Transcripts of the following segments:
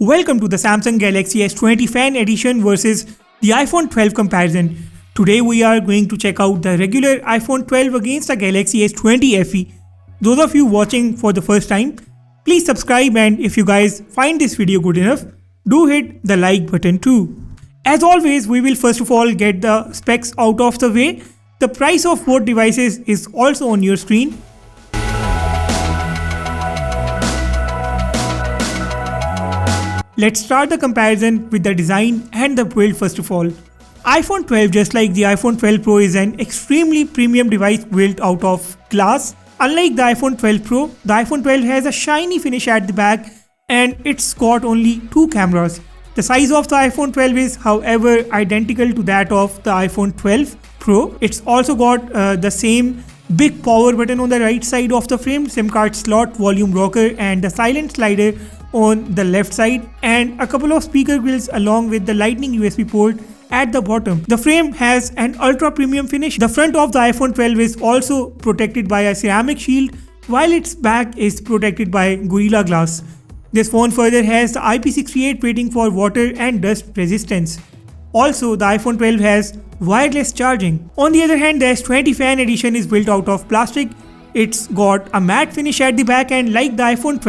Welcome to the Samsung Galaxy S20 Fan Edition versus the iPhone 12 comparison. Today we are going to check out the regular iPhone 12 against the Galaxy S20 FE. Those of you watching for the first time, please subscribe, and if you guys find this video good enough, do hit the like button too. As always, we will first of all get the specs out of the way. The price of both devices is also on your screen. Let's start the comparison with the design and the build first of all. iPhone 12, just like the iPhone 12 Pro, is an extremely premium device built out of glass. Unlike the iPhone 12 Pro, the iPhone 12 has a shiny finish at the back and it's got only two cameras. The size of the iPhone 12 is, however, identical to that of the iPhone 12 Pro. It's also got the same big power button on the right side of the frame, SIM card slot, volume rocker, and the silent slider on the left side, and a couple of speaker grills along with the lightning USB port at the bottom. The frame has an ultra premium finish. The front of the iPhone 12 is also protected by a ceramic shield, while its back is protected by Gorilla Glass. This phone further has the IP68 rating for water and dust resistance. Also, the iPhone 12 has wireless charging. On the other hand, the S20 Fan Edition is built out of plastic. It's got a matte finish at the back, and like the iPhone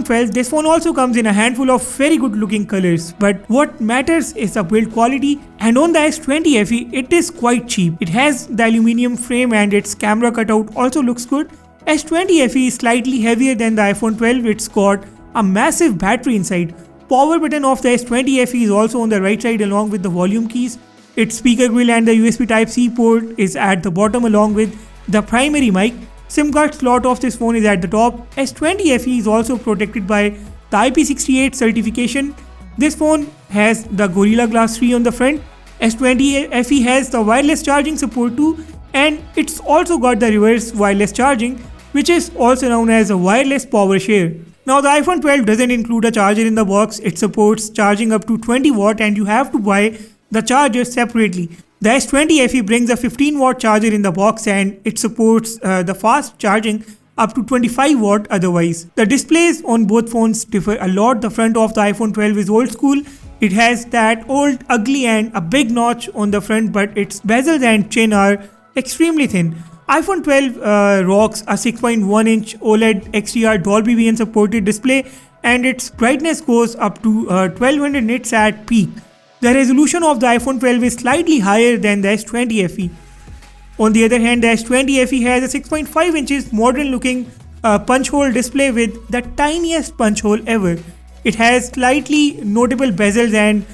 12, this phone also comes in a handful of very good looking colors. But what matters is the build quality, and on the S20 FE, it is quite cheap. It has the aluminium frame and its camera cutout also looks good. S20 FE is slightly heavier than the iPhone 12. It's got a massive battery inside. Power button of the S20 FE is also on the right side along with the volume keys. Its speaker grill and the USB Type-C port is at the bottom along with the primary mic. SIM card slot of this phone is at the top. S20 FE is also protected by the IP68 certification. This phone has the Gorilla Glass 3 on the front. S20 FE has the wireless charging support too, and it's also got the reverse wireless charging, which is also known as a wireless power share. Now, the iPhone 12 doesn't include a charger in the box. It supports charging up to 20 watt and you have to buy the charger separately. The S20 FE brings a 15 watt charger in the box and it supports the fast charging up to 25 watt otherwise. The displays on both phones differ a lot. The front of the iPhone 12 is old school. It has that old, ugly and a big notch on the front, but its bezels and chin are extremely thin. iPhone 12 rocks a 6.1 inch OLED XDR Dolby Vision supported display, and its brightness goes up to 1200 nits at peak. The resolution of the iPhone 12 is slightly higher than the S20 FE. On the other hand, the S20 FE has a 6.5 inches modern looking punch hole display with the tiniest punch hole ever. It has slightly notable bezels and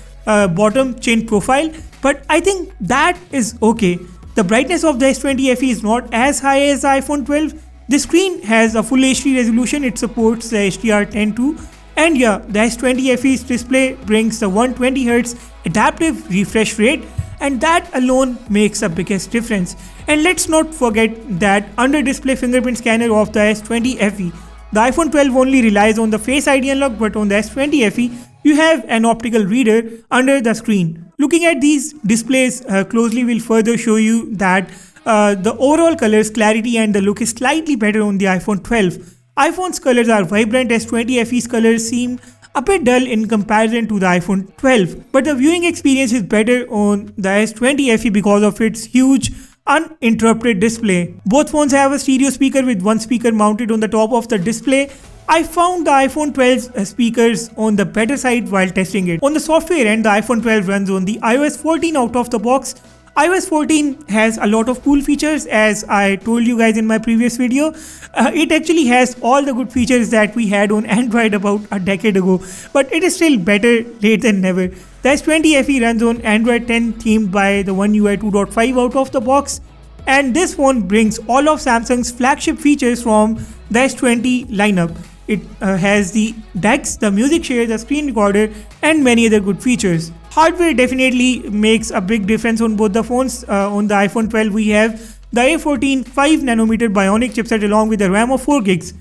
bottom chin profile, but I think that is okay. The brightness of the S20 FE is not as high as the iPhone 12. The screen has a full HD resolution. It supports the HDR10 too. And yeah, the S20 FE's display brings the 120Hz adaptive refresh rate, and that alone makes the biggest difference. And let's not forget that under display fingerprint scanner of the S20 FE. The iPhone 12 only relies on the Face ID unlock, but on the S20 FE, you have an optical reader under the screen. Looking at these displays closely will further show you that the overall colors clarity and the look is slightly better on the iPhone 12. iPhone's colors are vibrant. S20 FE's colors seem a bit dull in comparison to the iPhone 12, but the viewing experience is better on the S20 FE because of its huge uninterrupted display. Both phones have a stereo speaker with one speaker mounted on the top of the display. I found the iPhone 12's speakers on the better side while testing it. On the software end, the iPhone 12 runs on the iOS 14 out of the box. iOS 14 has a lot of cool features, as I told you guys in my previous video. It actually has all the good features that we had on Android about a decade ago, but it is still better late than never. The S20 FE runs on Android 10 themed by the One UI 2.5 out of the box, and this phone brings all of Samsung's flagship features from the S20 lineup. It has the DeX, the music share, the screen recorder, and many other good features. Hardware definitely makes a big difference on both the phones. On the iPhone 12, we have the A14 5nm Bionic chipset along with a RAM of 4 gigs.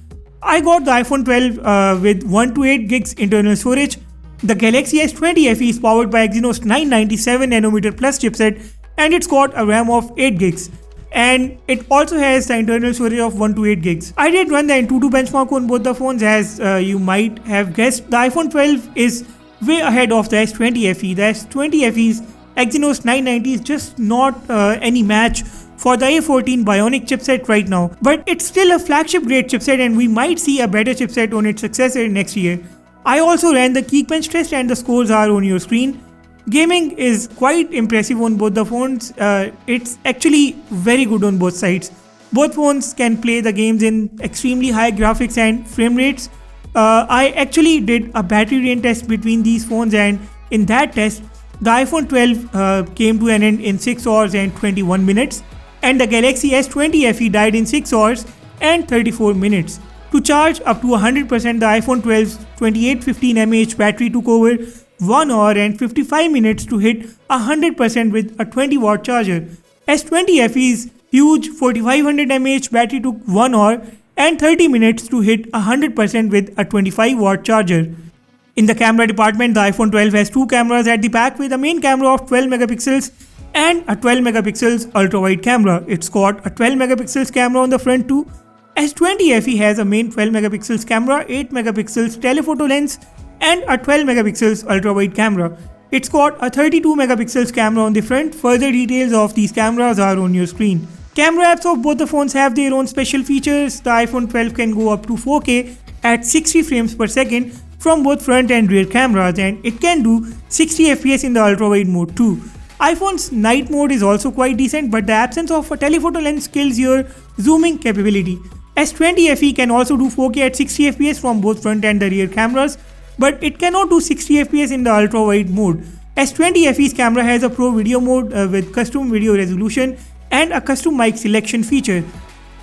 I got the iPhone 12 with 1 to 8 gigs internal storage. The Galaxy S20 FE is powered by Exynos 997nm Plus chipset, and it's got a RAM of 8 gigs. and it also has the internal storage of 128 gigs. I did run the Antutu benchmark on both the phones. As you might have guessed, the iPhone 12 is way ahead of the S20 FE. The S20 FE's Exynos 990 is just not any match for the A14 Bionic chipset right now, but it's still a flagship grade chipset and we might see a better chipset on its successor next year. I also ran the Geekbench test and the scores are on your screen. Gaming is quite impressive on both the phones. It's actually very good on both sides. Both phones can play the games in extremely high graphics and frame rates. I actually did a battery drain test between these phones, and in that test, the iPhone 12 came to an end in 6 hours and 21 minutes, and the Galaxy S20 FE died in 6 hours and 34 minutes. To charge up to 100%, the iPhone 12's 2815 mAh battery took over 1 hour and 55 minutes to hit 100% with a 20 watt charger. S20 FE's huge 4500 mAh battery took 1 hour and 30 minutes to hit 100% with a 25 watt charger. In the camera department, the iPhone 12 has two cameras at the back with a main camera of 12 megapixels and a 12 megapixels ultra-wide camera. It's got a 12 megapixels camera on the front too. S20 FE has a main 12 megapixels camera, 8 megapixels telephoto lens and a 12 megapixels ultra-wide camera. It's got a 32 megapixels camera on the front. Further details of these cameras are on your screen. Camera apps of both the phones have their own special features. The iPhone 12 can go up to 4K at 60 frames per second from both front and rear cameras, and it can do 60 FPS in the ultra-wide mode too. iPhone's night mode is also quite decent, but the absence of a telephoto lens kills your zooming capability. S20 FE can also do 4K at 60 FPS from both front and the rear cameras, but it cannot do 60 FPS in the ultra-wide mode. S20 FE's camera has a Pro Video mode with custom video resolution and a custom mic selection feature.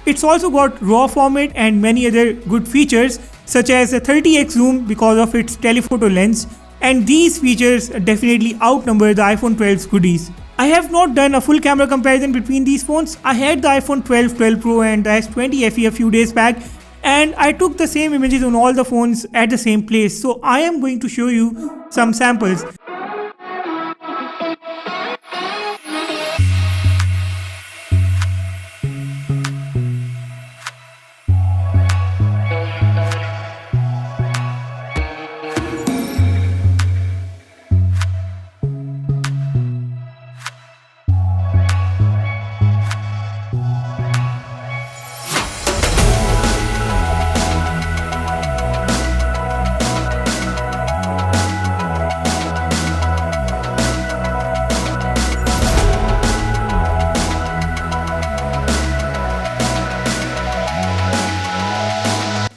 It's also got RAW format and many other good features such as a 30x zoom because of its telephoto lens, and these features definitely outnumber the iPhone 12's goodies. I have not done a full camera comparison between these phones. I had the iPhone 12, 12 Pro and the S20 FE a few days back, and I took the same images on all the phones at the same place, so I am going to show you some samples.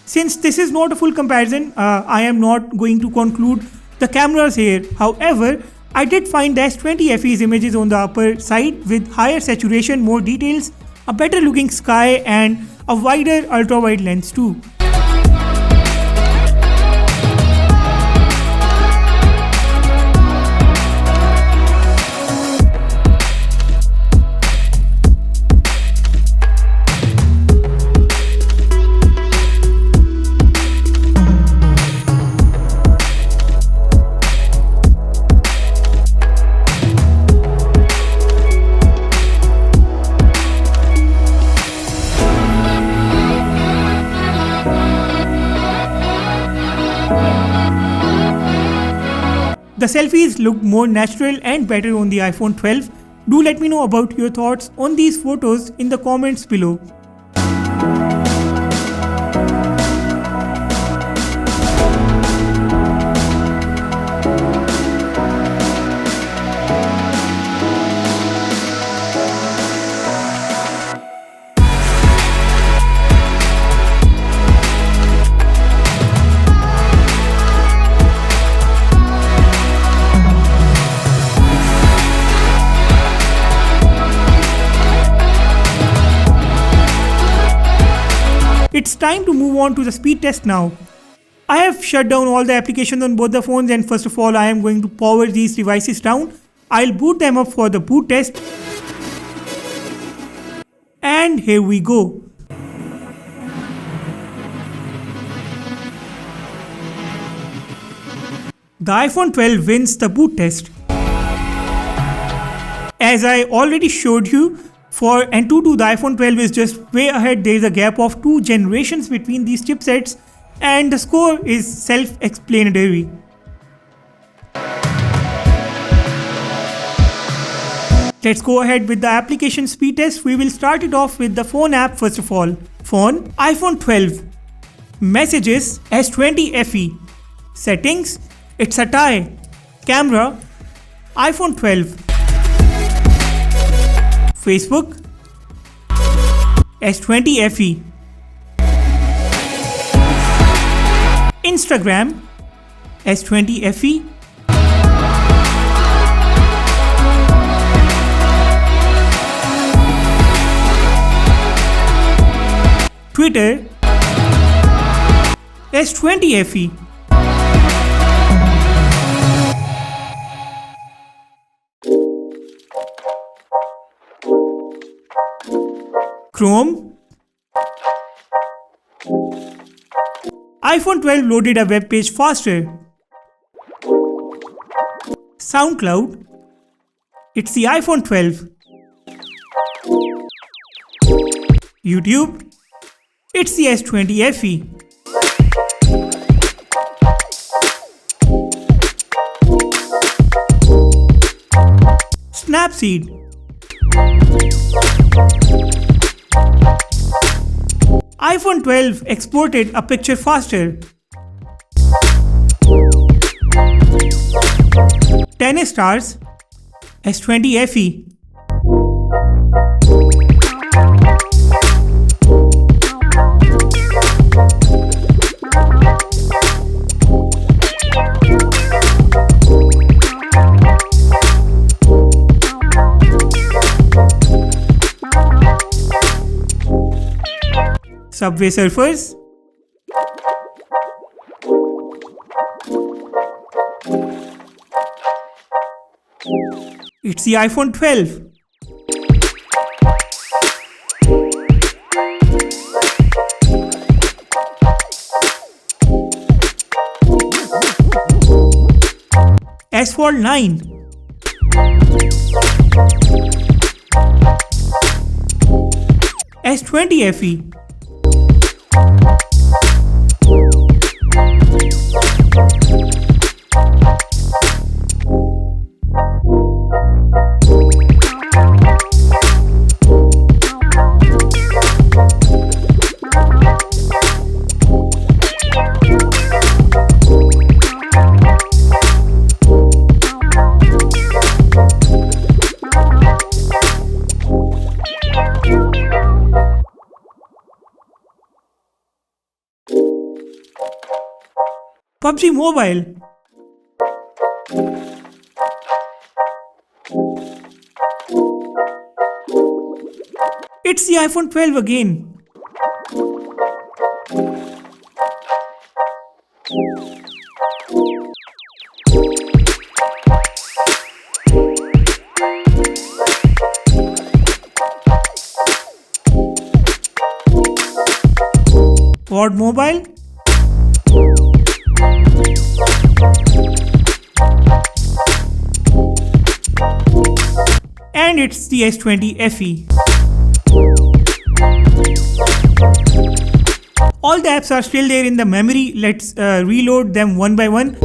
Since this is not a full comparison, I am not going to conclude the cameras here. However, I did find the S20 FE's images on the upper side with higher saturation, more details, a better looking sky and a wider ultra wide lens too. The selfies look more natural and better on the iPhone 12. Do let me know about your thoughts on these photos in the comments below. It's time to move on to the speed test now. I have shut down all the applications on both the phones, and first of all I am going to power these devices down. I'll boot them up for the boot test. And here we go. The iPhone 12 wins the boot test. As I already showed you, For Antutu, the iPhone 12 is just way ahead. There is a gap of 2 generations between these chipsets, and the score is self-explanatory. Let's go ahead with the application speed test. We will start it off with the phone app first of all. Phone, iPhone 12. Messages, S20 FE. Settings, it's a tie. Camera, iPhone 12. Facebook, S20 FE. Instagram, S20 FE. Twitter, S20 FE. Chrome. iPhone 12 loaded a web page faster. SoundCloud. It's the iPhone 12. YouTube. It's the S20 FE. Snapseed. iPhone 12 exported a picture faster. Tennis stars, S20 FE. Subway Surfers. It's the iPhone 12. Asphalt 9. S20 FE. PUBG Mobile. It's the iPhone 12 again. Quad Mobile. And it's the S20 FE. All the apps are still there in the memory. Let's reload them one by one.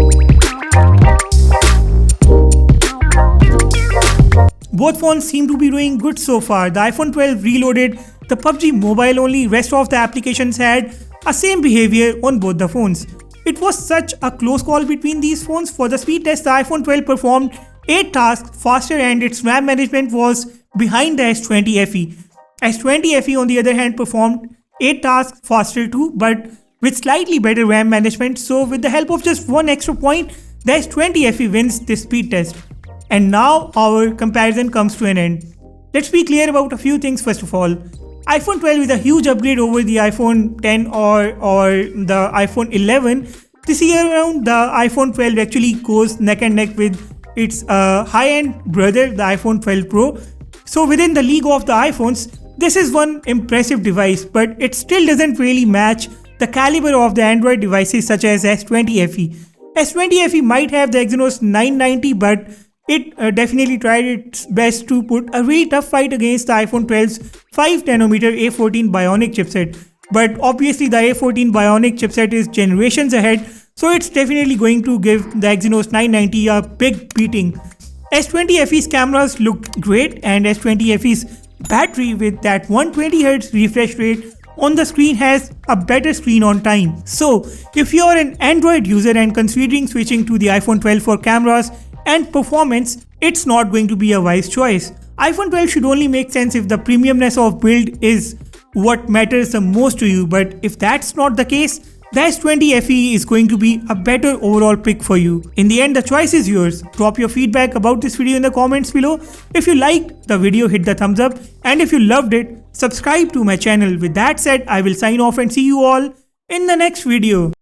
Both phones seem to be doing good so far. The iPhone 12 reloaded the PUBG Mobile only. Rest of the applications had a same behavior on both the phones. It was such a close call between these phones. For the speed test, the iPhone 12 performed 8 tasks faster and its RAM management was behind the S20 FE. S20 FE on the other hand performed 8 tasks faster too, but with slightly better RAM management. So with the help of just one extra point, the S20 FE wins this speed test. And now our comparison comes to an end. Let's be clear about a few things first of all. iPhone 12 is a huge upgrade over the iPhone 10 or the iPhone 11. This year around, the iPhone 12 actually goes neck and neck with its high-end brother, the iPhone 12 Pro. So within the league of the iPhones, this is one impressive device, but it still doesn't really match the caliber of the Android devices such as S20 FE. S20 FE might have the Exynos 990, but it definitely tried its best to put a really tough fight against the iPhone 12's 5nm A14 Bionic chipset. But obviously the A14 Bionic chipset is generations ahead, so it's definitely going to give the Exynos 990 a big beating. S20 FE's cameras looked great, and S20 FE's battery with that 120Hz refresh rate on the screen has a better screen on time. So if you're an Android user and considering switching to the iPhone 12 for cameras and performance, it's not going to be a wise choice. iPhone 12 should only make sense if the premiumness of build is what matters the most to you, but if that's not the case, the S20 FE is going to be a better overall pick for you. In the end, the choice is yours. Drop your feedback about this video in the comments below. If you liked the video, hit the thumbs up, and if you loved it, subscribe to my channel. With that said, I will sign off and see you all in the next video.